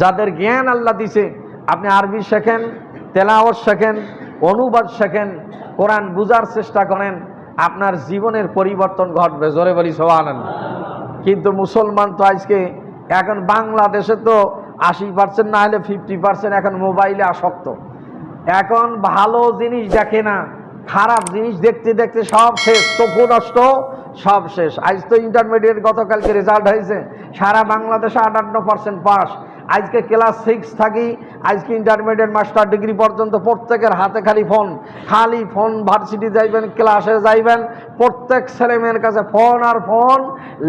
যাদের জ্ঞান আল্লাহ দিছে, আপনি আরবি শেখেন, তেলাওয়াত শেখেন, অনুবাদ শেখেন, কোরআন বুঝার চেষ্টা করেন, আপনার জীবনের পরিবর্তন ঘটবে। জোরে বলি সুবহানাল্লাহ। কিন্তু মুসলমান তো আজকে এখন বাংলাদেশে তো 80% না হলে 50% এখন মোবাইলে আসক্ত। এখন ভালো জিনিস দেখে না, খারাপ জিনিস দেখতে দেখতে সব শেষ, চক্ষু নষ্ট, সব শেষ। আজ তো ইন্টারমিডিয়েট গতকালকে রেজাল্ট হয়েছে, সারা বাংলাদেশে 58% পাস। আজকে ক্লাস 6 থাকি আজকে ইন্টারমিডিয়েট মাস্টার ডিগ্রি পর্যন্ত প্রত্যেকের হাতে খালি ফোন। ভার্সিটি যাইবেন, ক্লাসে যাইবেন, প্রত্যেক ছেলে মেয়ের কাছে ফোন আর ফোন।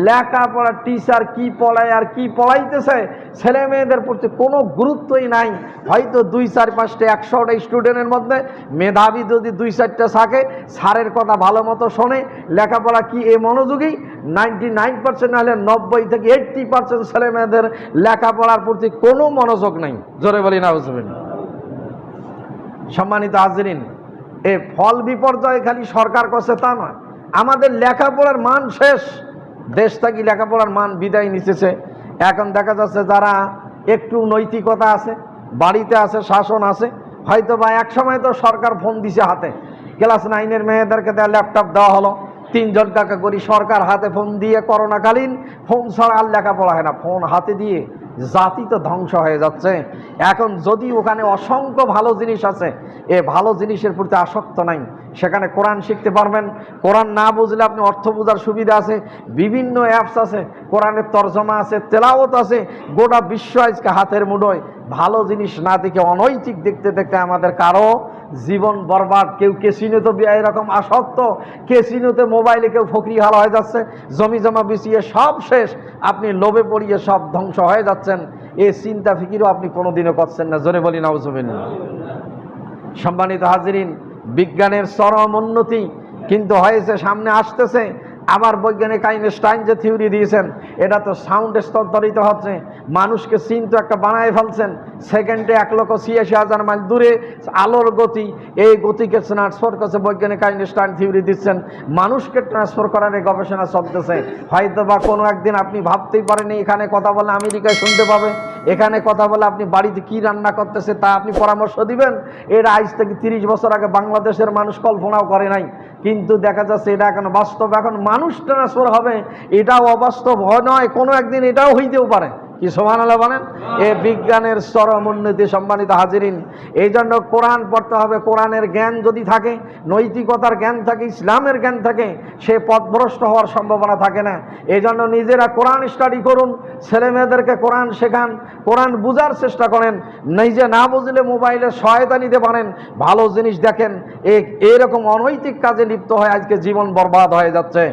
লেখাপড়া, টিচার কি পড়ায় আর কি পড়াইতেছে ছেলে মেয়েদের প্রতি কোনো গুরুত্বই নাই। হয়তো 2, 4, 5টা 100টা স্টুডেন্টের মধ্যে মেধাবী যদি 2-4টা থাকে, স্যারের কথা ভালো মতো শোনে, লেখাপড়া কি এ মনোযোগী। 99% না হলে 90 থেকে 80% ছেলে মেয়েদের লেখাপড়ার প্রতি কোনো মনোযোগ নাই। জোরে বলি না বুঝবেন। সম্মানিত হাজিরিন, এ ফল বিপর্যয় খালি সরকার করছে তা নয়, আমাদের লেখাপড়ার মান শেষ। দেশ থেকে লেখাপড়ার মান বিদায় নিতেছে। এখন দেখা যাচ্ছে যারা একটু নৈতিকতা আছে, বাড়িতে আছে, শাসন আছে, হয়তো বা এক সময় তো সরকার ফোন দিছে হাতে, ক্লাস 9-এর মেয়েদেরকে দেওয়া ল্যাপটপ দেওয়া হলো, 3 জন টাকা করে সরকার হাতে ফোন দিয়ে, করোনাকালীন ফোন ছাড়া আর লেখাপড়া হয় না, ফোন হাতে দিয়ে জাতি তো ধ্বংস হয়ে যাচ্ছে। এখন যদি ওখানে অসংখ্য ভালো জিনিস আছে, এ ভালো জিনিসের প্রতি আসক্ত নাই, সেখানে কোরআন শিখতে পারবেন। কোরআন না বুঝলে আপনি অর্থ বোঝার সুবিধা আছে, বিভিন্ন অ্যাপস আছে, কোরআনের তরজমা আছে, তেলাওয়াত আছে, গোটা বিশ্ব আজকে হাতের মুঠোয়। ভালো জিনিস না দেখে অনৈতিক দেখতে দেখতে আমাদের কারো জীবন বরবাদ। কেউ কেসিনোতে এরকম আসক্ত, কেসিনোতে মোবাইলে কেউ ফকরি হাল হয়ে যাচ্ছে, জমি জমা বিছিয়ে সব শেষ, আপনি লোভে পড়িয়ে সব ধ্বংস হয়ে যাচ্ছেন। এই চিন্তা ফিকিরও আপনি কোনোদিনও করছেন না। জোরে বলি নাউজুবিল্লাহ। সম্মানিত হাজিরিন, বিজ্ঞানের চরম উন্নতি কিন্তু হয়েছে, সামনে আসতেছে। আবার বৈজ্ঞানিক আইনস্টাইন যে থিওরি দিয়েছেন, এটা তো সাউন্ড স্তরিত হচ্ছে, মানুষকে চিন্তা একটা বানায় ফেলছেন। সেকেন্ডে 1,86,000 মাইল দূরে আলোর গতি, এই গতিকে ট্রান্সফার করছে বৈজ্ঞানিক আইনস্টাইন থিওরি দিচ্ছেন। মানুষকে ট্রান্সফার করার এই গবেষণা চলতেছে। হয়তো বা কোনো একদিন আপনি ভাবতেই পারেনি এখানে কথা বলে আমেরিকায় শুনতে পাবে, এখানে কথা বলে আপনি বাড়িতে কি রান্না করতেছে তা আপনি পরামর্শ দিবেন। এর আজ থেকে 30 বছর আগে বাংলাদেশের মানুষ কল্পনাও করে নাই, কিন্তু দেখা যাচ্ছে এটা এখন বাস্তব। এখন মানুষ ট্রান্সফার হবে, এটাও অবাস্তব নয়, কোনো একদিন এটাও হইতেও পারে। কি সুবহানাল্লাহ বলেন। এ বিজ্ঞানের চরম উন্নতি। সম্মানিত হাজিরিন, এই জন্য কোরআন পড়তে হবে। কোরআনের জ্ঞান যদি থাকে, নৈতিকতার জ্ঞান থাকে, ইসলামের জ্ঞান থাকে, সে পথভ্রষ্ট হওয়ার সম্ভাবনা থাকে না। এই জন্য নিজেরা কোরআন স্টাডি করুন, ছেলে মেয়েদেরকে কোরআন শেখান, কোরআন বুঝার চেষ্টা করেন। নিজে না বুঝলে মোবাইলে সহায়তা নিতে পারেন, ভালো জিনিস দেখেন। এরকম অনৈতিক কাজে লিপ্ত হয়ে আজকে জীবন বরবাদ হয়ে যাচ্ছে।